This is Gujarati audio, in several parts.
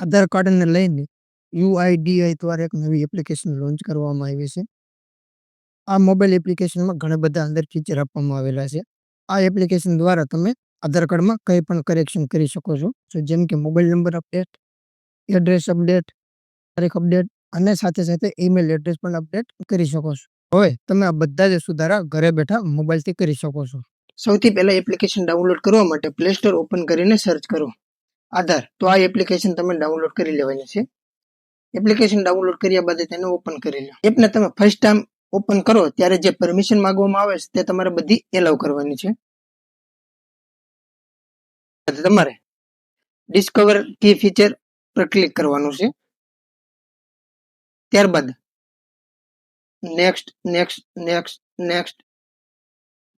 આધાર કાર્ડને લઈને યુઆઈડીઆઈ દ્વારા એક નવી એપ્લિકેશન લોન્ચ કરવામાં આવી છે. આ મોબાઈલ એપ્લિકેશનમાં ઘણા બધા અંદર ફીચર આપવામાં આવેલા છે. આ એપ્લિકેશન દ્વારા તમે આધાર કાર્ડમાં કંઈ પણ કરેક્શન કરી શકો છો. જેમ કે mobile number update, address update, તારીખ અપડેટ અને સાથે ઈમેલ એડ્રેસ પણ અપડેટ કરી શકો છો. હવે તમે આ બધા જ સુધારા ઘરે બેઠા મોબાઈલથી કરી શકો છો. સૌથી પહેલા એપ્લિકેશન ડાઉનલોડ કરવા માટે પ્લે સ્ટોર ઓપન કરીને સર્ચ કરો આધાર. તો આ એપ્લિકેશન તમે ડાઉનલોડ કરી લેવાની છે. એપ્લિકેશન ડાઉનલોડ કર્યા બાદ તેને ઓપન કરી લો. એપને તમે ફર્સ્ટ ટાઈમ ઓપન કરો ત્યારે જે પરમિશન માંગવામાં આવે છે તે તમારે બધી એલાવ કરવાની છે. તમારે ડિસ્કવર કી ફીચર પર ક્લિક કરવાનું છે. ત્યારબાદ નેક્સ્ટ નેક્સ્ટ નેક્સ્ટ નેક્સ્ટ.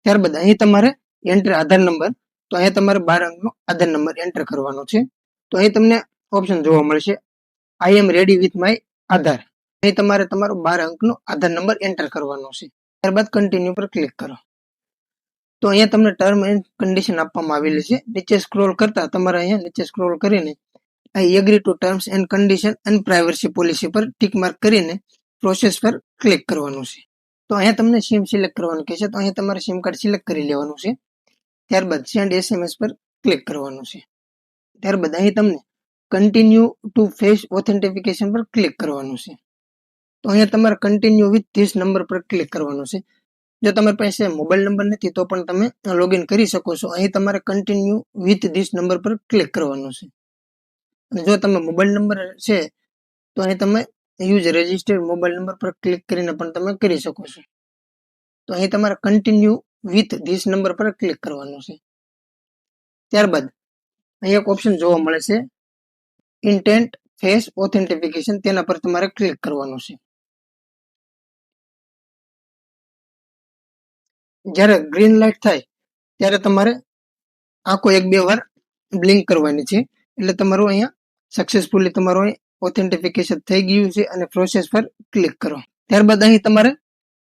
ત્યારબાદ અહીં તમારે એન્ટર આધાર નંબર. તો અહીંયા તમારે 12 અંકનો આધાર નંબર એન્ટર કરવાનો છે. તો અહીં તમને ઓપ્શન જોવા મળશે આઈ એમ રેડી વિથ માય આધાર. અહીં તમારે તમારો 12 અંકનો આધાર નંબર એન્ટર કરવાનો છે. ત્યારબાદ કન્ટિન્યુ પર ક્લિક કરો. તો અહીંયા તમને ટર્મ એન્ડ કન્ડિશન આપવામાં આવેલી છે. નીચે સ્ક્રોલ કરતા તમારે અહીંયા નીચે સ્ક્રોલ કરીને I agree two terms and condition and privacy policy પર ટિક માર્ક કરીને પ્રોસેસ પર ક્લિક કરવાનું છે. તો અહીંયા તમને સિમ સિલેક્ટ કરવાનું કહેશે. તો અહીંયા તમારે સિમ કાર્ડ સિલેક્ટ કરી લેવાનું છે. ત્યારબાદ સેન્ડ એસએમએસ પર ક્લિક કરવાનું છે. ત્યારબાદ અહીં તમને કન્ટિન્યુ ટુ ફેસ ઓથેન્ટિફિકેશન પર ક્લિક કરવાનું છે. તો અહીંયા તમારે કન્ટિન્યુ વિથ ધીસ નંબર પર ક્લિક કરવાનું છે. જો તમારી પાસે મોબાઈલ નંબર નથી તો પણ તમે લોગિન કરી શકો છો. અહીં તમારે કન્ટિન્યુ વિથ ધીસ નંબર પર ક્લિક કરવાનું છે. અને જો તમે મોબાઈલ નંબર છે તો અહીં તમે યુઝ રજિસ્ટર્ડ મોબાઈલ નંબર પર ક્લિક કરીને પણ તમે કરી શકો છો. તો અહીં તમારે કન્ટિન્યુ વિથ ધીસ નંબર પર ક્લિક કરવાનું છે. ત્યારબાદ અહીં એક ઓપ્શન જોવા મળે છે ઇન્ટેન્ટ ફેસ ઓથેન્ટિફિકેશન. તેના પર તમારે ક્લિક કરવાનું છે. જ્યારે ગ્રીન લાઇટ થાય ત્યારે તમારે આંખો 1-2 વાર બ્લિંક કરવાની છે. એટલે તમારું અહીંયા સક્સેસફુલી તમારું ઓથેન્ટિફિકેશન થઈ ગયું છે અને પ્રોસેસ પર ક્લિક કરો. ત્યારબાદ અહીં તમારે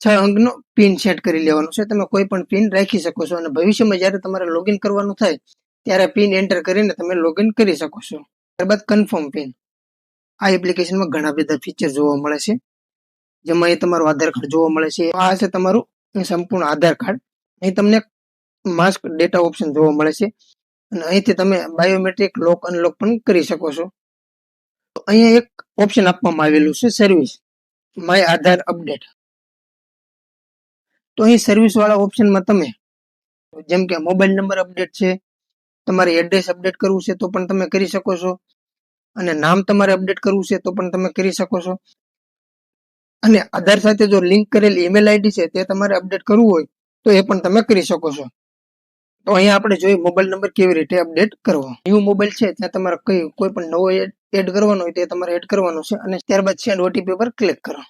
6 અંકનો પિન સેટ કરી લેવાનો છે. તમે કોઈ પણ પિન રાખી શકો છો અને ભવિષ્યમાં જ્યારે તમારે લોગિન કરવાનું થાય ત્યારે પિન એન્ટર કરીને તમે લોગિન કરી શકો છો. ત્યારબાદ કન્ફર્મ પિન. આ એપ્લિકેશનમાં ઘણા બધા ફીચર જોવા મળે છે. જેમાં અહીં તમારું આધાર કાર્ડ જોવા મળે છે. આ છે તમારું સંપૂર્ણ આધાર કાર્ડ. અહીં તમને માસ્ક ડેટા ઓપ્શન જોવા મળે છે અને અહીંથી તમે બાયોમેટ્રિક લોક અનલોક પણ કરી શકો છો. તો અહીંયા એક ઓપ્શન આપવામાં આવેલું છે સર્વિસ માય આધાર અપડેટ. તો અહીં સર્વિસ વાળા ઓપ્શનમાં તમે જેમ કે મોબાઈલ નંબર અપડેટ છે, તમારે એડ્રેસ અપડેટ કરવું છે તો પણ તમે કરી શકો છો, અને નામ તમારે અપડેટ કરવું છે તો પણ તમે કરી શકો છો, અને આધાર સાથે જો લિંક કરેલી ઈમેલ આઈડી છે તે તમારે અપડેટ કરવું હોય તો એ પણ તમે કરી શકો છો. તો અહીંયા આપણે જોઈએ મોબાઈલ નંબર કેવી રીતે અપડેટ કરવો. ન્યૂ મોબાઈલ છે ત્યાં તમારે કોઈ પણ નવો એડ કરવાનો હોય તે તમારે એડ કરવાનો છે અને ત્યારબાદ સેન્ડ ઓટીપી પર ક્લિક કરો.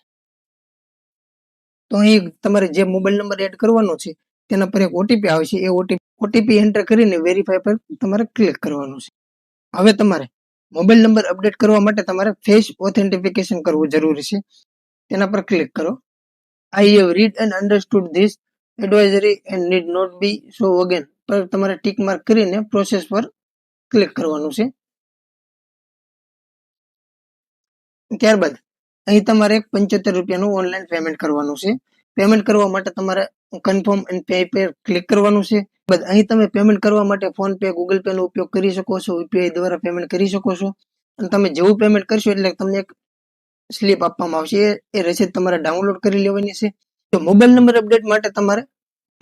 તો અહીં તમારે જે મોબાઈલ નંબર એડ કરવાનો છે તેના પર એક ઓટીપી આવે છે. એ ઓટીપી એન્ટર કરીને વેરીફાઈ પર તમારે ક્લિક કરવાનું છે. હવે તમારે મોબાઈલ નંબર અપડેટ કરવા માટે તમારે ફેસ ઓથેન્ટિફિકેશન કરવું જરૂરી છે. તેના પર ક્લિક કરો. I have read and understood this advisory and need not be so again પર તમારે ટિક માર્ક કરીને પ્રોસેસ પર ક્લિક કરવાનું છે. ત્યારબાદ અહીં તમારે 75 રૂપિયાનું ઓનલાઈન પેમેન્ટ કરવાનું છે. પેમેન્ટ કરવા માટે તમારે કન્ફર્મ એન્ડ પે પર ક્લિક કરવાનું છે. અહીં તમે પેમેન્ટ કરવા માટે ફોન પે, ગૂગલ પે નો ઉપયોગ કરી શકો છો, યુપીઆઈ દ્વારા પેમેન્ટ કરી શકો છો. અને તમે જેવું પેમેન્ટ કરશો એટલે તમને એક સ્લીપ આપવામાં આવશે. એ રસીદ તમારે ડાઉનલોડ કરી લેવાની છે. તો મોબાઈલ નંબર અપડેટ માટે તમારે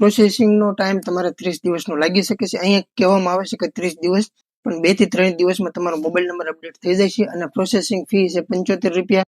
પ્રોસેસિંગનો ટાઈમ તમારે 30 દિવસનો લાગી શકે છે. અહીંયા કહેવામાં આવે છે કે 30 દિવસ, પણ 2 થી 3 દિવસમાં તમારો મોબાઈલ નંબર અપડેટ થઈ જાય છે. અને પ્રોસેસિંગ ફી છે 75 રૂપિયા.